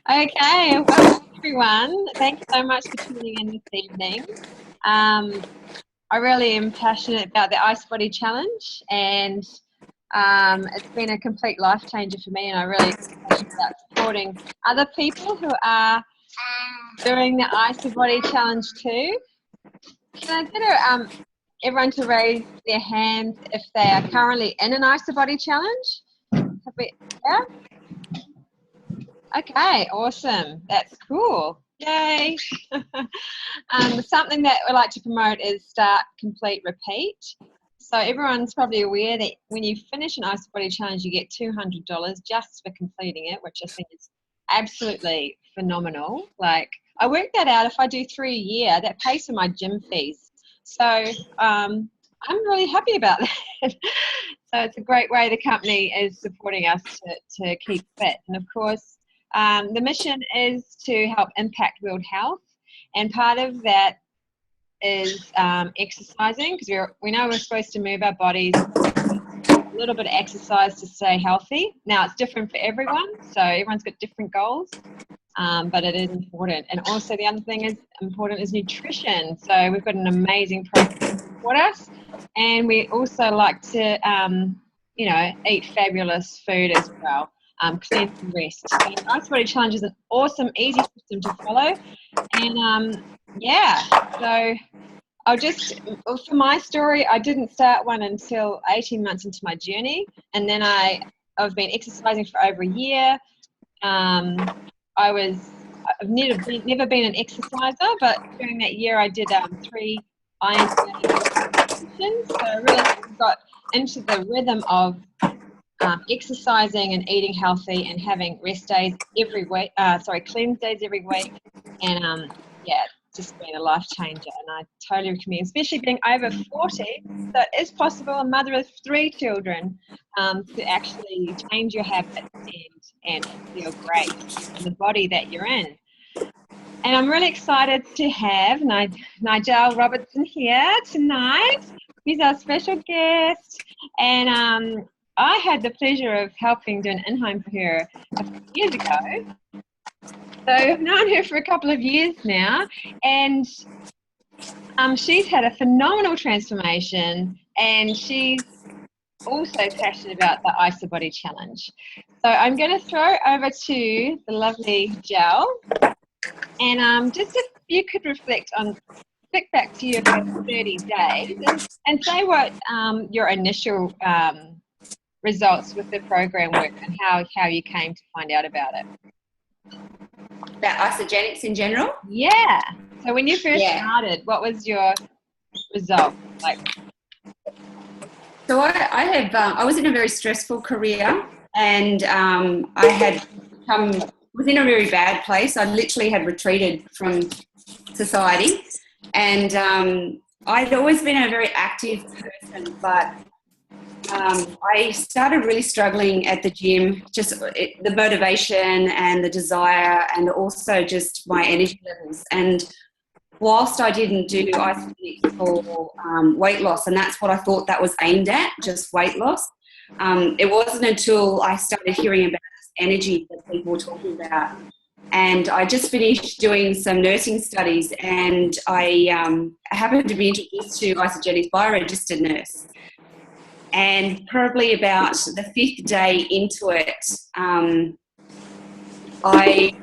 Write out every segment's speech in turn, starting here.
Okay, well, everyone, thank you so much for tuning in this evening. I really am passionate about the IsaBody Challenge, and it's been a complete life changer for me, and I really am passionate about supporting other people who are doing the IsaBody Challenge too. Can I get everyone to raise their hands if they are currently in an IsaBody Challenge? Yeah? Okay, awesome. That's cool. Yay. Something that we like to promote is start, complete, repeat. So everyone's probably aware that when you finish an IsaBody Challenge, you get $200 just for completing it, which I think is absolutely phenomenal. Like, I worked that out. If I do 3 a year, that pays for my gym fees. So I'm really happy about that. So it's a great way the company is supporting us to keep fit. And of course, the mission is to help impact world health, and part of that is exercising, because we know we're supposed to move our bodies, a little bit of exercise to stay healthy. Now, it's different for everyone, so everyone's got different goals, but it is important. And also the other thing is important is nutrition. So we've got an amazing program to support us, and we also like to eat fabulous food as well. Cleanse and rest. So IsaBody Challenge is an awesome, easy system to follow. And so for my story, I didn't start one until 18 months into my journey. And then I've been exercising for over a year. I've never been an exerciser, but during that year I did 3 INBA sessions. So I really got into the rhythm of exercising and eating healthy and having rest days every week, cleanse days every week, and it's just been a life changer, and I totally recommend, especially being over 40, so it is possible, a mother of 3 children, to actually change your habits and feel great in the body that you're in. And I'm really excited to have Nigel Robertson here tonight. He's our special guest, and I had the pleasure of helping do an in-home for her a few years ago. So I've known her for a couple of years now, and she's had a phenomenal transformation, and she's also passionate about the IsaBody Challenge. So I'm going to throw over to the lovely Gelle, and just if you could reflect back to your first 30 days and say what your initial results with the program work and how you came to find out about it. About isogenics in general? Yeah. So when you first started, what was your result like? So I was in a very stressful career, and I was in a very bad place. I literally had retreated from society, and I'd always been a very active person, but I started really struggling at the gym, just the motivation and the desire, and also just my energy levels. And whilst I didn't do isogenics for weight loss, and that's what I thought that was aimed at, just weight loss, it wasn't until I started hearing about this energy that people were talking about. And I just finished doing some nursing studies, and I happened to be introduced to isogenics by a registered nurse. And probably about the 5th day into it, I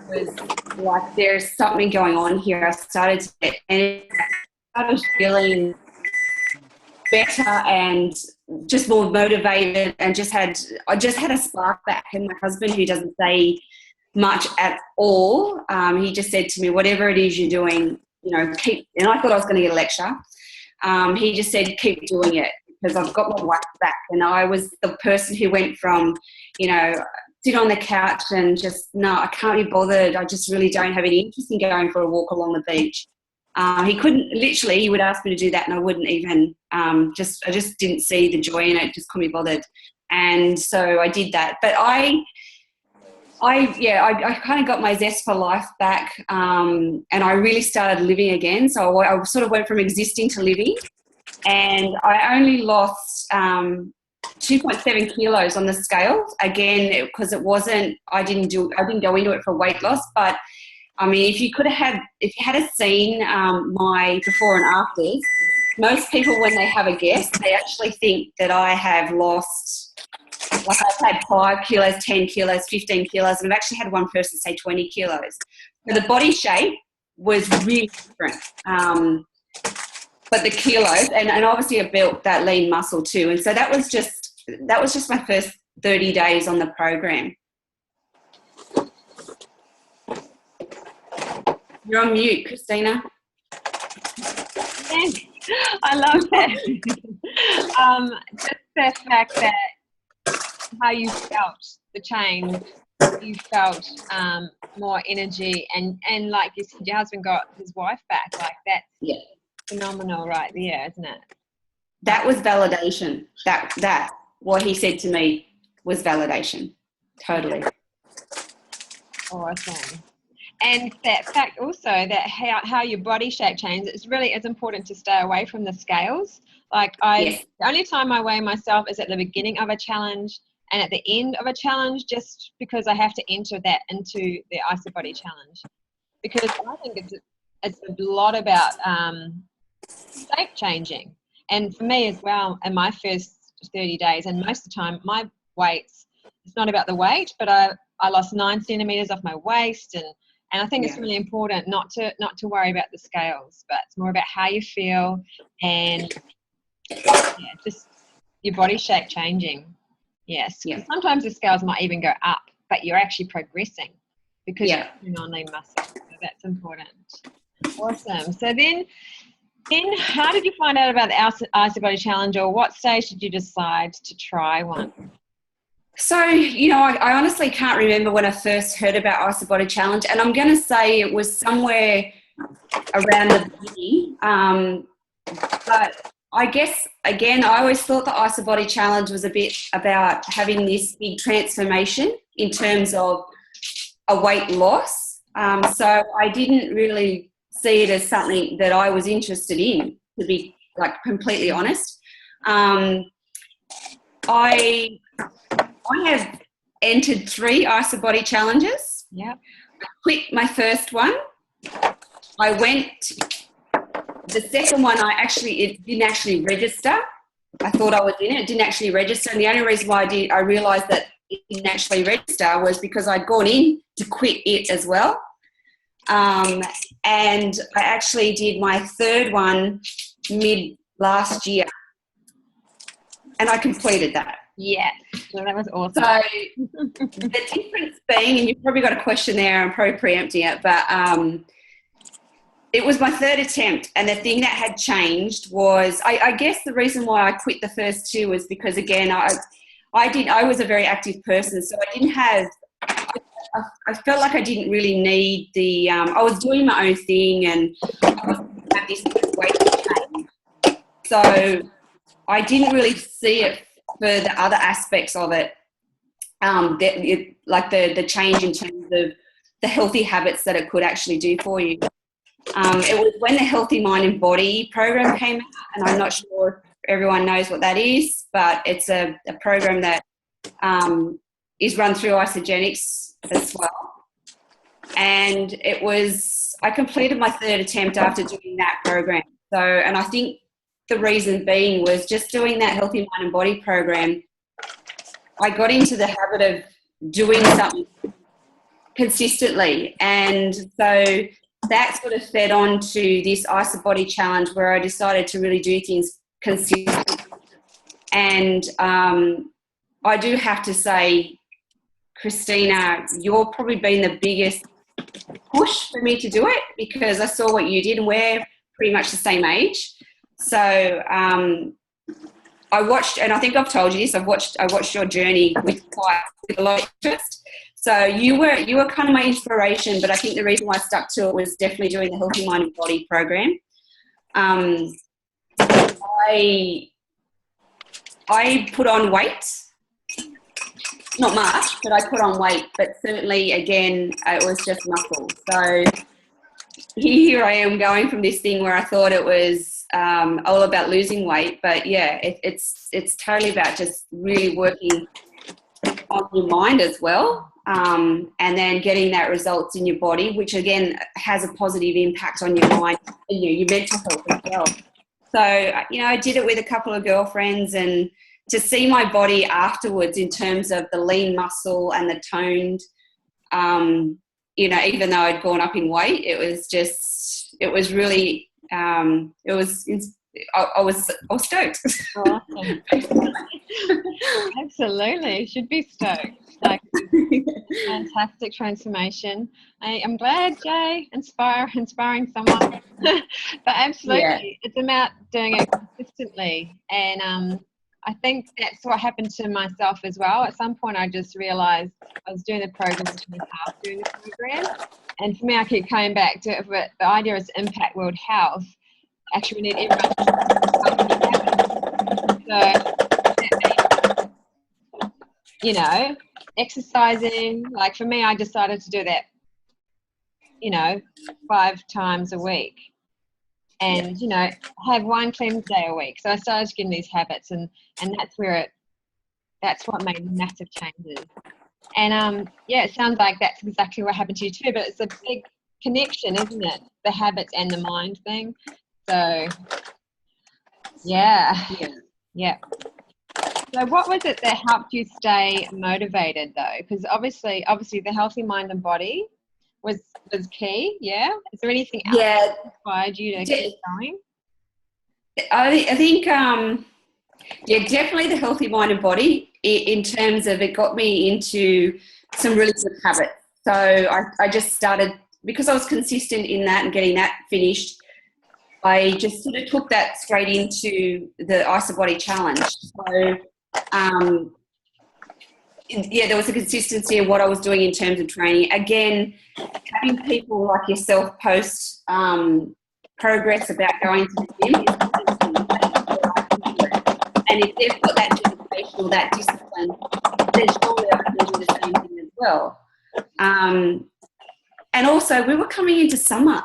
was like, there's something going on here. I started feeling better and just more motivated, and I just had a spark back. And my husband, who doesn't say much at all, he just said to me, whatever it is you're doing, keep, and I thought I was going to get a lecture. He just said, keep doing it, because I've got my wax back. And I was the person who went from, sit on the couch and just, no, I can't be bothered. I just really don't have any interest in going for a walk along the beach. He would ask me to do that, and I wouldn't even, I just didn't see the joy in it, just couldn't be bothered. And so I did that. But I kind of got my zest for life back, and I really started living again. So I sort of went from existing to living, and I only lost 2.7 kilos on the scale. Again, because I didn't go into it for weight loss, but I mean, if you had seen my before and afters, most people when they have a guest, they actually think that I have lost, like I've had 5 kilos, 10 kilos, 15 kilos, and I've actually had one person say 20 kilos. So the body shape was really different. But the kilos, and obviously I built that lean muscle too. And so that was just my first 30 days on the program. You're on mute, Christina. Yes, I love that. Just the fact that how you felt the change, you felt more energy, and like you said, your husband got his wife back. Like that's phenomenal right there, isn't it? That was validation. That what he said to me was validation. Totally. Awesome. And that fact also that how your body shape changes, it's important to stay away from the scales. Like the only time I weigh myself is at the beginning of a challenge and at the end of a challenge, just because I have to enter that into the IsaBody challenge. Because I think it's a lot about shape changing. And for me as well, in my first 30 days, and most of the time, my weights, it's not about the weight, but I lost 9 centimeters off my waist, and I think it's really important not to worry about the scales, but it's more about how you feel and just your body shape changing. Yes. Yeah. Sometimes the scales might even go up, but you're actually progressing because you're putting on lean muscle. So that's important. Awesome. So then how did you find out about the IsaBody challenge, or what stage did you decide to try one? So, I honestly can't remember when I first heard about IsaBody challenge, and I'm going to say it was somewhere around the beginning. But I guess, again, I always thought the IsaBody challenge was a bit about having this big transformation in terms of a weight loss. So I didn't really see it as something that I was interested in, to be completely honest. I have entered 3 IsaBody challenges. Yeah. I quit my first one. I went, the second one, it didn't actually register. I thought I was in it. It didn't actually register. And the only reason why I realised that it didn't actually register was because I'd gone in to quit it as well. And I actually did my 3rd one mid last year. And I completed that. Yeah, so that was awesome. So the difference being, and you've probably got a question there, I'm probably preempting it, but it was my 3rd attempt, and the thing that had changed was, I guess the reason why I quit the first 2 was because, again, I was a very active person, so I felt like I didn't really need I was doing my own thing, and I wasn't have this weight change. So I didn't really see it for the other aspects of it, like the change in terms of the healthy habits that it could actually do for you. It was when the Healthy Mind and Body program came out, and I'm not sure if everyone knows what that is, but it's a program that is run through Isagenix as well. And I completed my 3rd attempt after doing that program. So, and I think the reason being was just doing that Healthy Mind and Body program, I got into the habit of doing something consistently. And so that sort of fed on to this IsaBody challenge, where I decided to really do things consistently. And I do have to say, Christina, you're probably been the biggest push for me to do it, because I saw what you did, and we're pretty much the same age. So I watched, and I think I've told you this, I watched your journey with a lot of interest. So you were kind of my inspiration, but I think the reason why I stuck to it was definitely doing the Healthy Mind and Body program. I put on weight, not much, but I put on weight, but certainly, again, it was just muscle. So here I am going from this thing where I thought it was all about losing weight, but yeah, it's totally about just really working on your mind as well, and then getting that results in your body, which again has a positive impact on your mind and your mental health as well. So, I did it with a couple of girlfriends, and to see my body afterwards in terms of the lean muscle and the toned, even though I'd gone up in weight, it was really, I was stoked. Awesome. Absolutely. Should be stoked. Like, fantastic transformation. I'm glad, Jay, inspiring someone. But absolutely, It's about doing it consistently. And I think that's what happened to myself as well. At some point, I just realised I was doing the program and half doing the program. And for me, I keep coming back to it. But the idea is to impact world health. Actually, we need everyone to so, exercising. Like for me, I decided to do that, 5 times a week. And, have one cleanse day a week. So I started getting these habits, and that's what made massive changes. And it sounds like that's exactly what happened to you too, but it's a big connection, isn't it? The habits and the mind thing. So, yeah. So what was it that helped you stay motivated though? Because obviously the healthy mind and body was key, yeah? Is there anything else that inspired you to keep going? I think, definitely the healthy mind and body, in terms of it got me into some really good habits. So I just started, because I was consistent in that and getting that finished, I just sort of took that straight into the IsaBody challenge. So, there was a consistency in what I was doing in terms of training. Again, having people like yourself post progress about going to the gym, and if they've got that dedication or that discipline, then surely I can do the same thing as well. And also, we were coming into summer.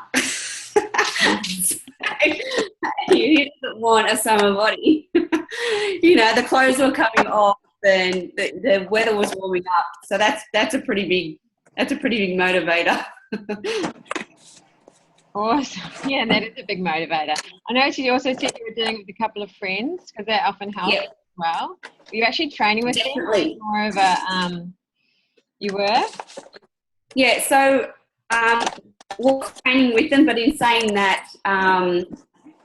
Who doesn't want a summer body? The clothes were coming off and the weather was warming up. So that's a pretty big motivator. Awesome. Yeah, that is a big motivator. I know you also said you were doing it with a couple of friends, because that often helps as well. Were you actually training with them? More of a you were? Yeah, so we're training with them, but in saying that,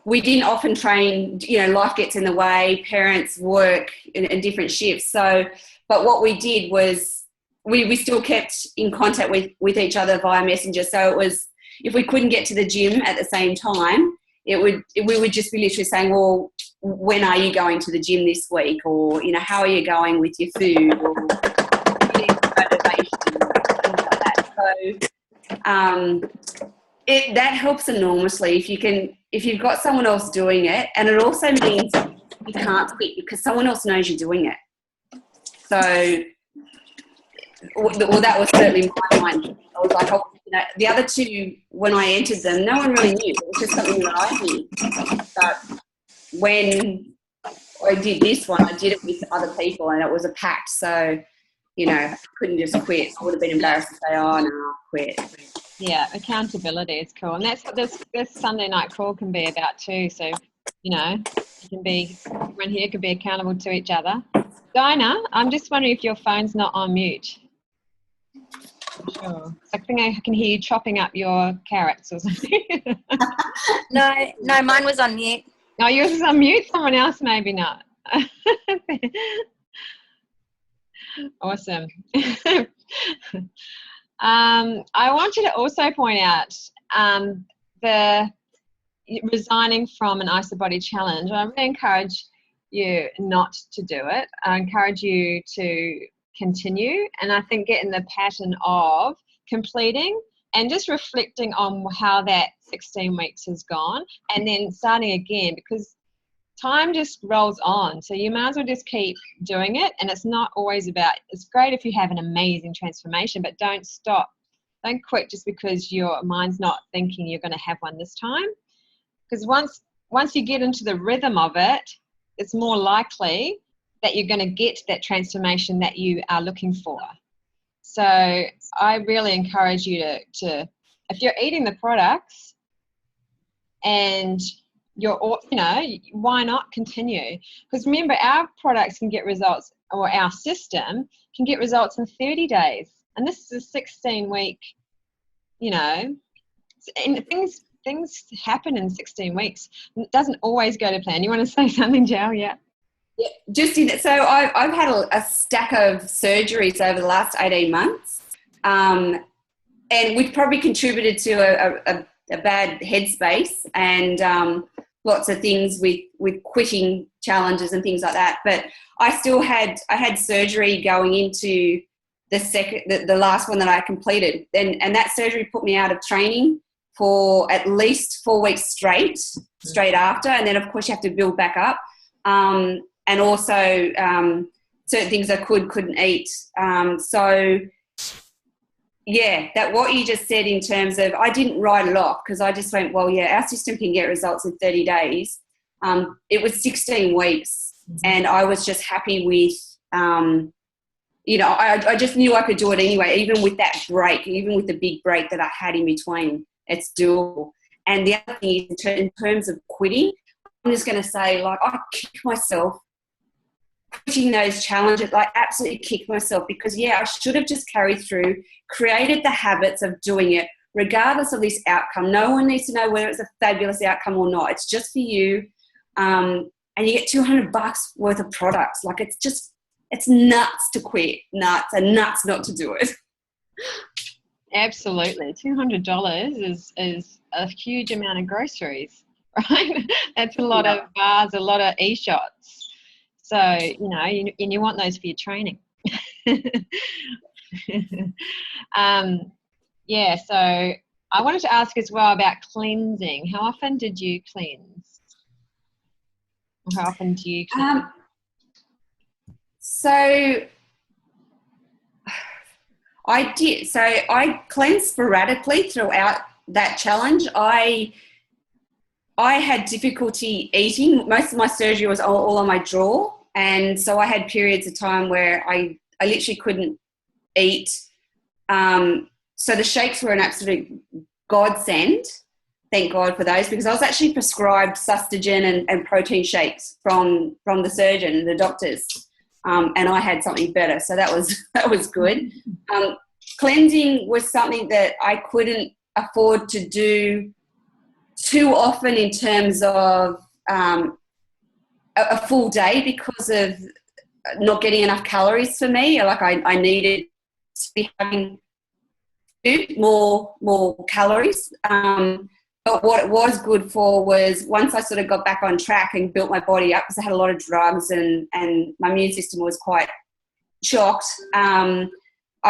we didn't often train, life gets in the way, parents work in different shifts. So, but what we did was we still kept in contact with each other via Messenger. So it was, if we couldn't get to the gym at the same time, we would just be literally saying, well, when are you going to the gym this week? Or, how are you going with your food? Or motivation, things like that. So, that helps enormously if you've got someone else doing it, and it also means you can't quit because someone else knows you're doing it. So, well, that was certainly my mind. I was like, the other two, when I entered them, no one really knew. It was just something that I knew. But when I did this one, I did it with other people, and it was a pact. So, I couldn't just quit. I would have been embarrassed to say, oh, no, I'll quit. Yeah, accountability is cool. And that's what this Sunday night call can be about too. So, it can be, everyone here could be accountable to each other. Dinah, I'm just wondering if your phone's not on mute. Sure. I think I can hear you chopping up your carrots or something. No, mine was on mute. No, yours is on mute? Someone else maybe not. Awesome. I wanted to also point out the resigning from an IsaBody challenge. I really encourage you not to do it. I encourage you to continue, and I think get in the pattern of completing and just reflecting on how that 16 weeks has gone, and then starting again, because time just rolls on. So you might as well just keep doing it. And it's not always about, it's great if you have an amazing transformation, but don't stop Don't quit just because your mind's not thinking you're going to have one this time. Because once you get into the rhythm of it, it's more likely that you're going to get that transformation that you are looking for. So I really encourage you to if you're eating the products and why not continue? Because remember, our products can get results, or our system can get results in 30 days. And this is a 16-week, and things happen in 16 weeks. It doesn't always go to plan. You want to say something, Gelle? Yeah. Yeah, so I've had a stack of surgeries over the last 18 months, and which probably contributed to a bad headspace and lots of things with quitting challenges and things like that. But I had surgery going into the last one that I completed, and that surgery put me out of training for at least 4 weeks straight after, and then of course you have to build back up. And also certain things I couldn't eat. So, yeah, that what you just said in terms of, I didn't write it off because I just went, well, yeah, our system can get results in 30 days. It was 16 weeks, and I was just happy with, I just knew I could do it anyway, even with that break, even with the big break that I had in between. It's doable. And the other thing is, in terms of quitting, I'm just going to say, like, I kicked myself quitting those challenges, like absolutely kicked myself because, yeah, I should have just carried through, created the habits of doing it, regardless of this outcome. No one needs to know whether it's a fabulous outcome or not. It's just for you. And you get $200 worth of products. Like, it's nuts to quit, nuts not to do it. Absolutely. $200 is a huge amount of groceries, right? That's a lot of bars, a lot of e-shots. So, and you want those for your training. So I wanted to ask as well about cleansing. How often did you cleanse? Or how often do you cleanse? So I did. So I cleansed sporadically throughout that challenge. I had difficulty eating. Most of my surgery was all on my jaw. And so I had periods of time where I literally couldn't eat. So the shakes were an absolute godsend. Thank God for those, because I was actually prescribed sustagen and protein shakes from the surgeon, the doctors. And I had something better. So that was good. Cleansing was something that I couldn't afford to do too often in terms of a full day because of not getting enough calories for me. Like I needed to be having food, more calories. But what it was good for was once I sort of got back on track and built my body up, because I had a lot of drugs and my immune system was quite shocked, I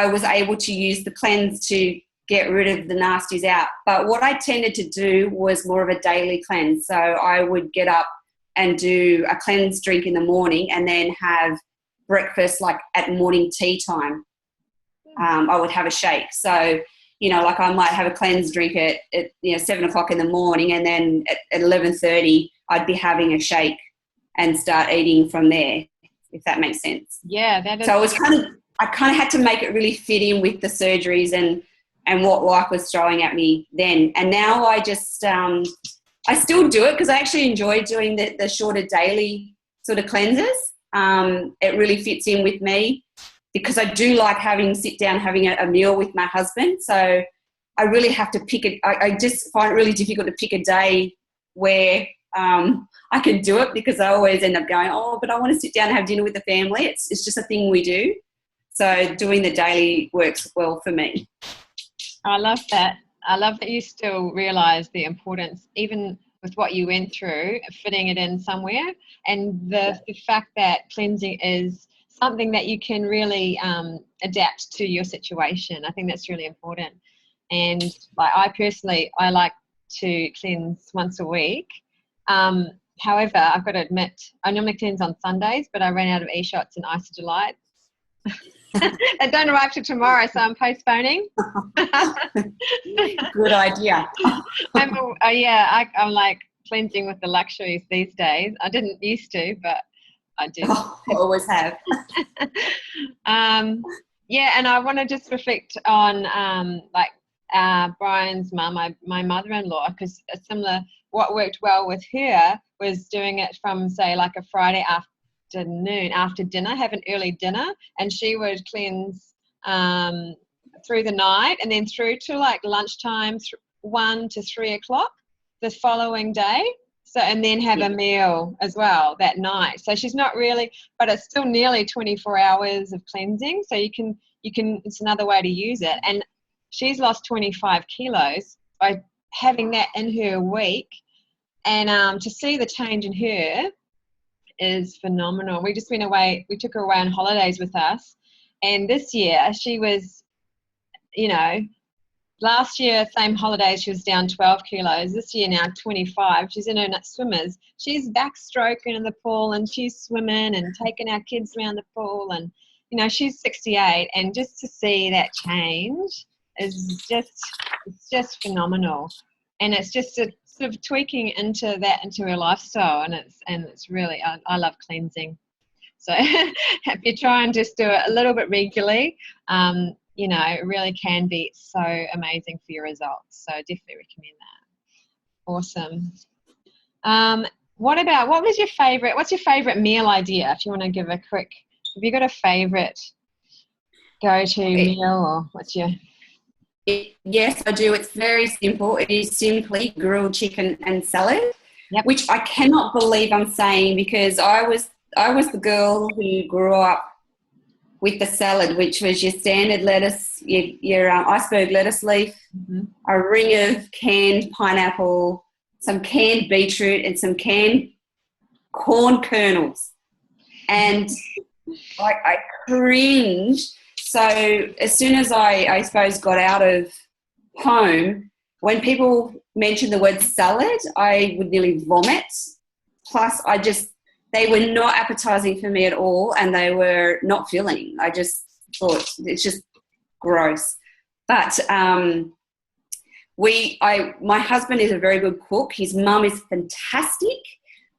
was able to use the cleanse to get rid of the nasties out. But what I tended to do was more of a daily cleanse. So I would get up and do a cleanse drink in the morning and then have breakfast like at morning tea time. I would have a shake. So, like I might have a cleanse drink at 7 o'clock in the morning, and then at 11:30 I'd be having a shake and start eating from there, if that makes sense. Yeah, that is. So I kind of had to make it really fit in with the surgeries and what life was throwing at me then. And now I just I still do it because I actually enjoy doing the shorter daily sort of cleanses. It really fits in with me because I do like sit down having a meal with my husband. So I really have to pick it. I just find it really difficult to pick a day where I can do it, because I always end up going, but I want to sit down and have dinner with the family. It's just a thing we do. So doing the daily works well for me. I love that. I love that you still realise the importance, even with what you went through, fitting it in somewhere, and the fact that cleansing is something that you can really adapt to your situation. I think that's really important. And like I like to cleanse once a week. However, I've got to admit, I normally cleanse on Sundays, but I ran out of e-shots and IsaDelights. They don't arrive till tomorrow, so I'm postponing. Good idea. I'm like cleansing with the luxuries these days. I didn't used to, but I do. Always have. Yeah, and I want to just reflect on Brian's mum, my mother-in-law, because a similar, what worked well with her was doing it from, say, like a Friday afternoon after dinner, have an early dinner, and she would cleanse through the night and then through to like lunchtime, 1 to 3 o'clock the following day. So, and then have a meal as well that night. So she's not really, but it's still nearly 24 hours of cleansing. So you can, it's another way to use it. And she's lost 25 kilos by having that in her week. And to see the change in her is phenomenal. We just went away, we took her away on holidays with us. And this year she was, last year, same holidays, she was down 12 kilos. This year now, 25. She's in her swimmers. She's backstroking in the pool and she's swimming and taking our kids around the pool. And, she's 68. And just to see that change is just phenomenal. And it's just a sort of tweaking into her lifestyle. And it's really, I love cleansing. So if you try and just do it a little bit regularly, it really can be so amazing for your results. So definitely recommend that. Awesome. What's your favorite meal idea? If you want to give a quick, have you got a favorite go-to meal, or what's your? Yes, I do. It's very simple. It is simply grilled chicken and salad, which I cannot believe I'm saying, because I was the girl who grew up with the salad, which was your standard lettuce, your iceberg lettuce leaf, a ring of canned pineapple, some canned beetroot, and some canned corn kernels. And I cringed. So as soon as I suppose got out of home, when people mentioned the word salad, I would nearly vomit. Plus they were not appetizing for me at all, and they were not filling. I just thought it's just gross. But my husband is a very good cook. His mum is fantastic.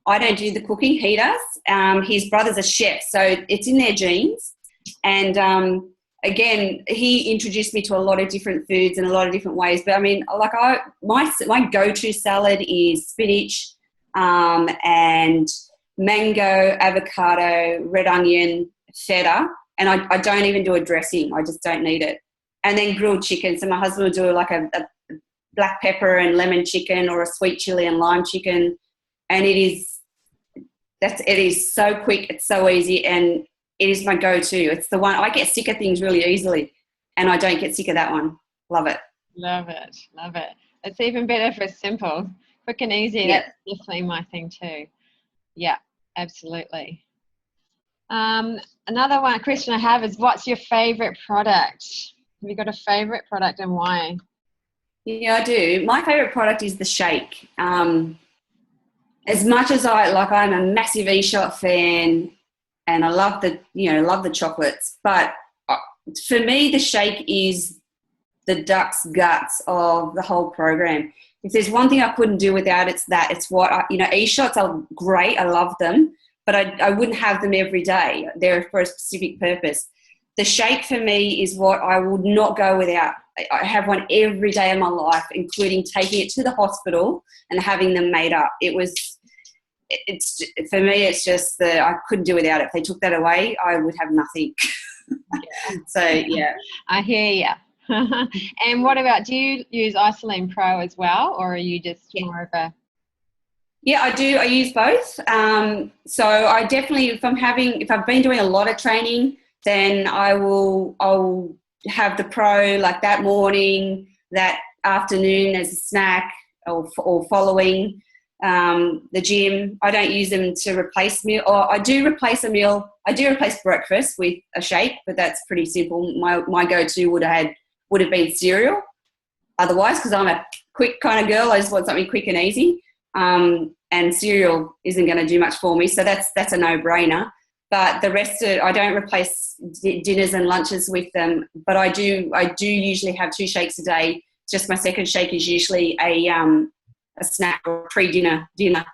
I don't do the cooking, he does. His brother's a chef, so it's in their genes. And again, he introduced me to a lot of different foods in a lot of different ways. But I mean, like my go-to salad is spinach and mango, avocado, red onion, feta, and I don't even do a dressing. I just don't need it. And then grilled chicken. So my husband will do like a black pepper and lemon chicken, or a sweet chili and lime chicken, and it is so quick. It's so easy, and it is my go-to. It's the one I get sick of things really easily, and I don't get sick of that one. Love it. Love it. Love it. It's even better if it's simple, quick and easy. Yeah. That's definitely my thing too. Yeah, absolutely. Another question I have is, what's your favorite product? Have you got a favorite product, and why? Yeah, I do. My favorite product is the shake. As much as I'm a massive eShot fan, and I love the chocolates, but for me, the shake is the duck's guts of the whole program. If there's one thing I couldn't do without, it's that. It's what eShots are great. I love them, but I wouldn't have them every day. They're for a specific purpose. The shake for me is what I would not go without. I have one every day of my life, including taking it to the hospital and having them made up. It's for me, it's just I couldn't do without it. If they took that away, I would have nothing. Yeah. So, yeah. I hear you. And what about, do you use Isoline Pro as well, or are you just more of a? Yeah, I do. I use both. So I definitely, if I've been doing a lot of training, then I'll have the Pro like that morning, that afternoon as a snack, or following the gym. I don't use them to replace meal, or I do replace a meal. I do replace breakfast with a shake, but that's pretty simple. My go-to would have been cereal. Otherwise, because I'm a quick kind of girl, I just want something quick and easy. And cereal isn't going to do much for me, so that's a no-brainer. but the rest of I don't replace dinners and lunches with them. But I do usually have 2 shakes a day. Just my second shake is usually a snack or pre-dinner dinner.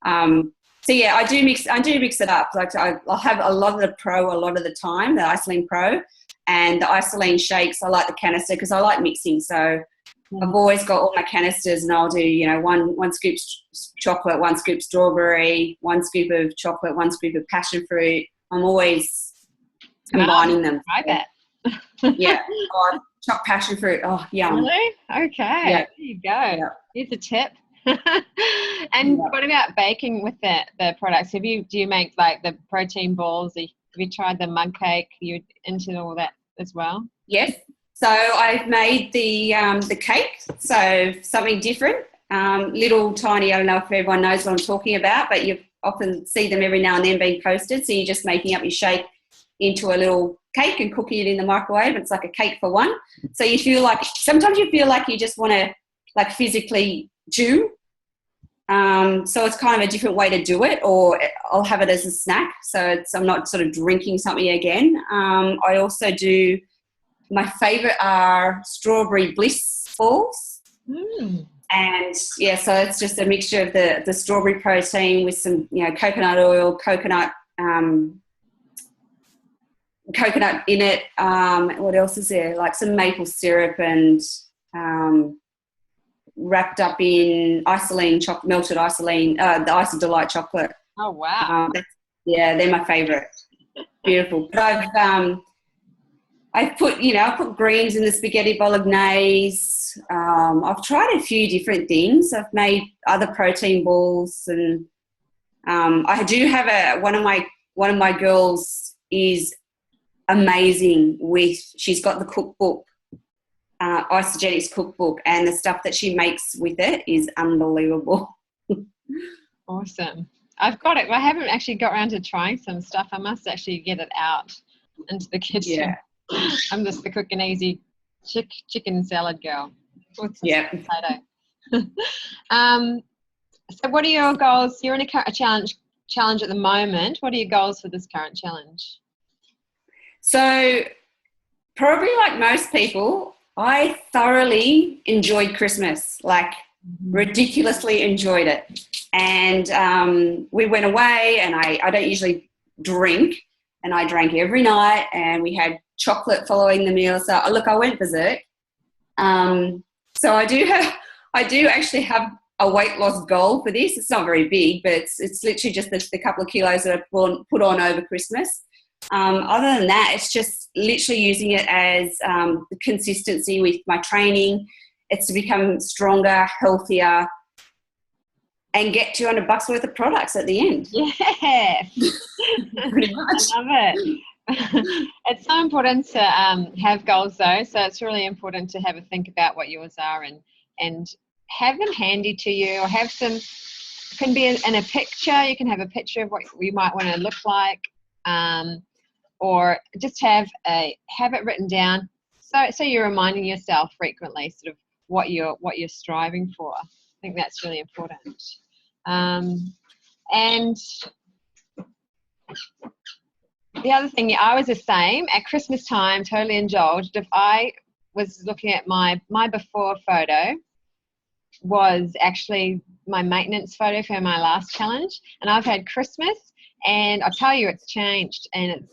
So yeah, I do mix it up. Like I'll have a lot of the Pro a lot of the time, the Isoline Pro, and the Isoline shakes. I like the canister because I like mixing. So I've always got all my canisters, and I'll do, you know, one scoop chocolate, 1 scoop strawberry, 1 scoop of chocolate, 1 scoop of passion fruit. I'm always combining them. Try that. Yeah. Oh, chopped passion fruit. Oh, yum. Really? Okay. Yeah. There you go. Yeah. Here's a tip. And what about baking with the products? Do you make like the protein balls? Have you tried the mug cake? You into all that as well? Yes. So I've made the cake. So something different, little tiny. I don't know if everyone knows what I'm talking about, but you often see them every now and then being posted. So you're just making up your shake into a little cake and cooking it in the microwave. It's like a cake for one. So sometimes you feel like you just want to like physically chew. So it's kind of a different way to do it, or I'll have it as a snack. So I'm not sort of drinking something again. I also do, my favourite are strawberry bliss balls. And yeah, so it's just a mixture of the strawberry protein with some, you know, coconut oil, coconut in it. What else is there? Like some maple syrup and wrapped up in Isoline melted Isoline, the Iso Delight chocolate. Oh wow! Yeah, they're my favourite. Beautiful. But I've put greens in the spaghetti bolognese. I've tried a few different things. I've made other protein balls, and I do have one of my girls is amazing with. She's got the cookbook. Isogenics cookbook, and the stuff that she makes with it is unbelievable. Awesome. I've got it. I haven't actually got around to trying some stuff. I must actually get it out into the kitchen. Yeah. I'm just the quick and easy chicken salad girl. Yeah. Potato. So what are your goals? You're in a challenge at the moment. What are your goals for this current challenge? So probably like most people, I thoroughly enjoyed Christmas, like ridiculously enjoyed it. And we went away, and I don't usually drink, and I drank every night, and we had chocolate following the meal. So look, I went berserk. So I do actually have a weight loss goal for this. It's not very big, but it's literally just the couple of kilos that I put on over Christmas. Other than that, it's just literally using it as the consistency with my training. It's to become stronger, healthier, and get $200 worth of products at the end. Yes. Pretty much. I love it. It's so important to have goals though. So it's really important to have a think about what yours are and have them handy to you, or have some, can be in a picture. You can have a picture of what you might want to look like. Or just have it written down, so you're reminding yourself frequently sort of what you're striving for. I think that's really important. And the other thing, I was the same at Christmas time, totally indulged. If I was looking at my before photo, was actually my maintenance photo for my last challenge, and I've had Christmas. And I'll tell you, it's changed, and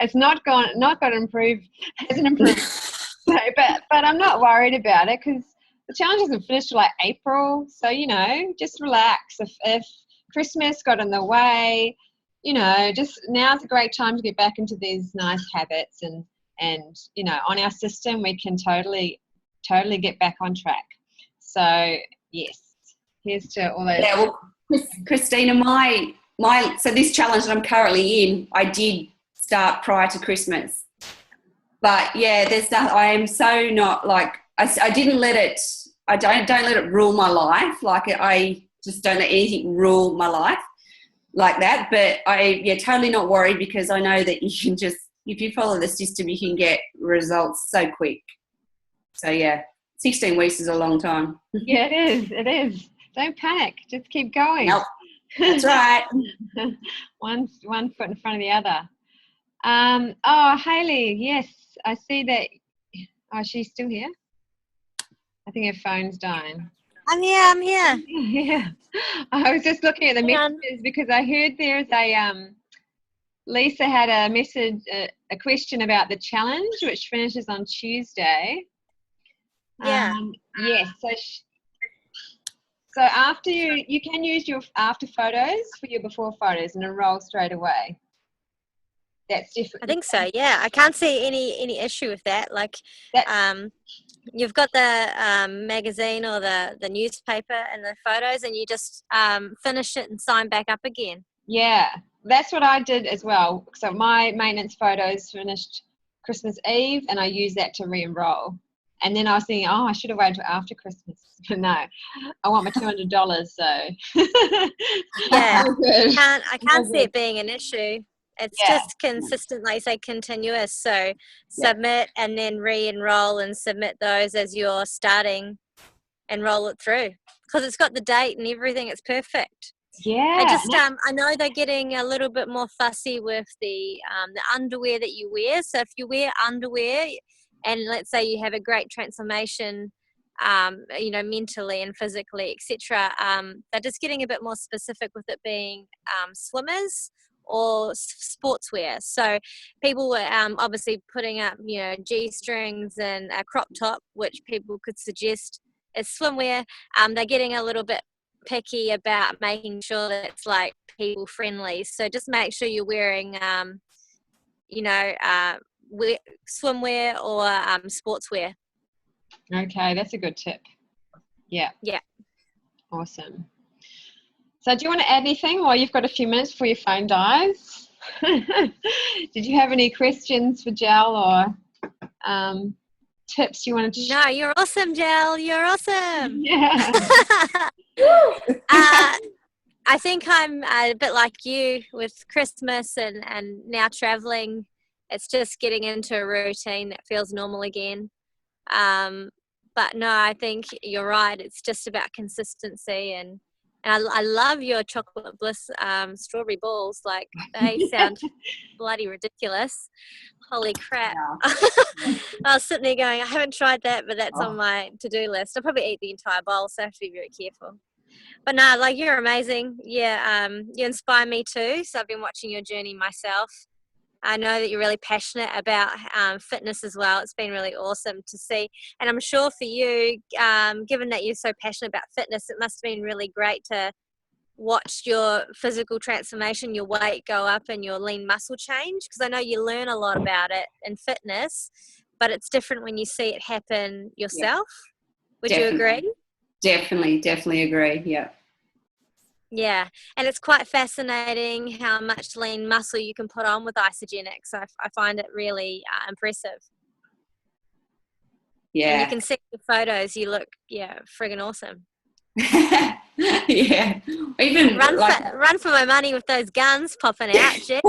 it's not improved. Hasn't improved. but I'm not worried about it, because the challenge isn't finished till like April. So, you know, just relax. If Christmas got in the way, you know, just now's a great time to get back into these nice habits, and you know, on our system we can totally get back on track. So yes, here's to all those. Yeah, well, Christina, so this challenge that I'm currently in, I did start prior to Christmas. But yeah, I am so not like, I didn't let it, I don't let it rule my life. Like I just don't let anything rule my life like that. But totally not worried, because I know that you can just, if you follow the system, you can get results so quick. So yeah, 16 weeks is a long time. Yeah, it is. Don't panic. Just keep going. Nope. That's right. one foot in front of the other. Oh, Hayley, yes, I see that. Oh, she's still here? I think her phone's dying. I'm here. Yeah. I was just looking at the messages because I heard there's Lisa had a message, a question about the challenge, which finishes on Tuesday. Yeah. Yes. So after you can use your after photos for your before photos and enroll straight away. That's different. I think so. Yeah, I can't see any issue with that. Like, you've got the magazine or the newspaper and the photos, and you just finish it and sign back up again. Yeah, that's what I did as well. So my maintenance photos finished Christmas Eve, and I used that to re-enroll. And then I was thinking, I should have waited till after Christmas. But no, I want my $200. So yeah, I can't see it being an issue. It's just consistent, like say, continuous. So submit and then re-enroll and submit those as you're starting and roll it through, because it's got the date and everything. It's perfect. Yeah. I know they're getting a little bit more fussy with the underwear that you wear. So if you wear underwear and let's say you have a great transformation, mentally and physically, etc., they're just getting a bit more specific with it being swimmers or sportswear. So people were obviously putting up, G-strings and a crop top, which people could suggest as swimwear. They're getting a little bit picky about making sure that it's like people friendly. So just make sure you're wearing, swimwear or sportswear. Okay, that's a good tip. Yeah. Yeah. Awesome. So do you want to add anything while you've got a few minutes before your phone dies? Did you have any questions for Gelle or tips you wanted to share? No, you're awesome, Gelle. You're awesome. Yeah. I think I'm a bit like you with Christmas and now traveling. It's just getting into a routine that feels normal again. But no, I think you're right. It's just about consistency, and I love your chocolate bliss strawberry balls. Like, they sound bloody ridiculous. Holy crap. Yeah. I was sitting there going, I haven't tried that, but that's on my to-do list. I'll probably eat the entire bowl, so I have to be very careful. But no, like, you're amazing. Yeah, you inspire me too. So I've been watching your journey myself. I know that you're really passionate about fitness as well. It's been really awesome to see. And I'm sure for you, given that you're so passionate about fitness, it must have been really great to watch your physical transformation, your weight go up and your lean muscle change. Because I know you learn a lot about it in fitness, but it's different when you see it happen yourself. Would you agree? Definitely agree. Yeah. Yeah, and it's quite fascinating how much lean muscle you can put on with Isagenics. I find it really impressive. Yeah. And you can see the photos. You look, friggin' awesome. Yeah. Even run for my money with those guns popping out, Jess.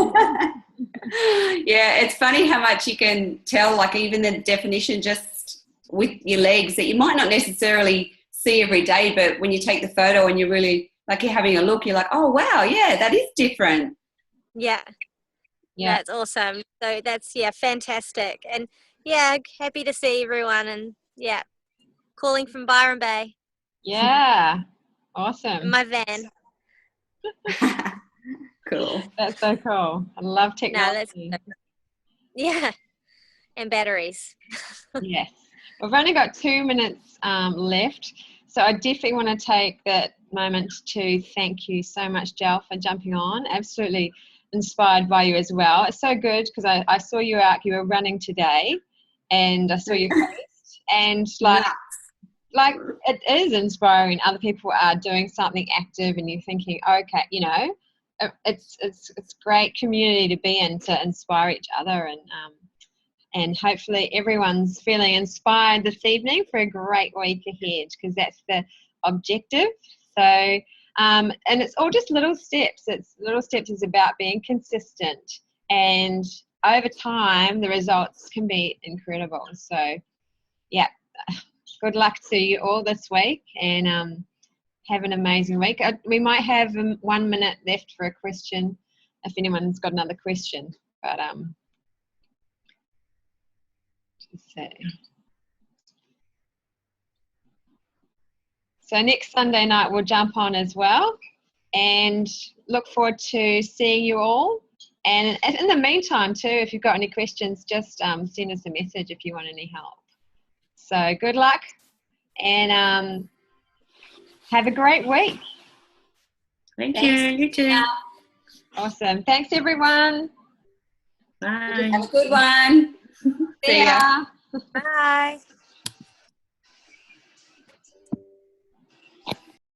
Yeah, it's funny how much you can tell, like even the definition just with your legs that you might not necessarily see every day, but when you take the photo and you're really like you're having a look, you're like, oh wow, yeah, that is different. Yeah, that's awesome. So that's fantastic, and happy to see everyone, and calling from Byron Bay. Yeah, awesome. In my van. Cool. That's so cool. I love technology. No, that's and batteries. Yes. We've only got 2 minutes left, so I definitely want to take that moment to thank you so much, Gelle, for jumping on. Absolutely inspired by you as well. It's so good because I saw you out, you were running today, and I saw your post, and like it is inspiring. Other people are doing something active, and you're thinking, okay, it's great community to be in, to inspire each other, and hopefully everyone's feeling inspired this evening for a great week ahead, because that's the objective. So and it's all just little steps. Is about being consistent, and over time the results can be incredible. So good luck to you all this week, and have an amazing week. We might have 1 minute left for a question if anyone's got another question. But let's see. So next Sunday night we'll jump on as well, and look forward to seeing you all. And in the meantime too, if you've got any questions, just send us a message if you want any help. So good luck, and have a great week. Thank you. You too. Awesome. Thanks, everyone. Bye. Have a good one. See ya. Bye.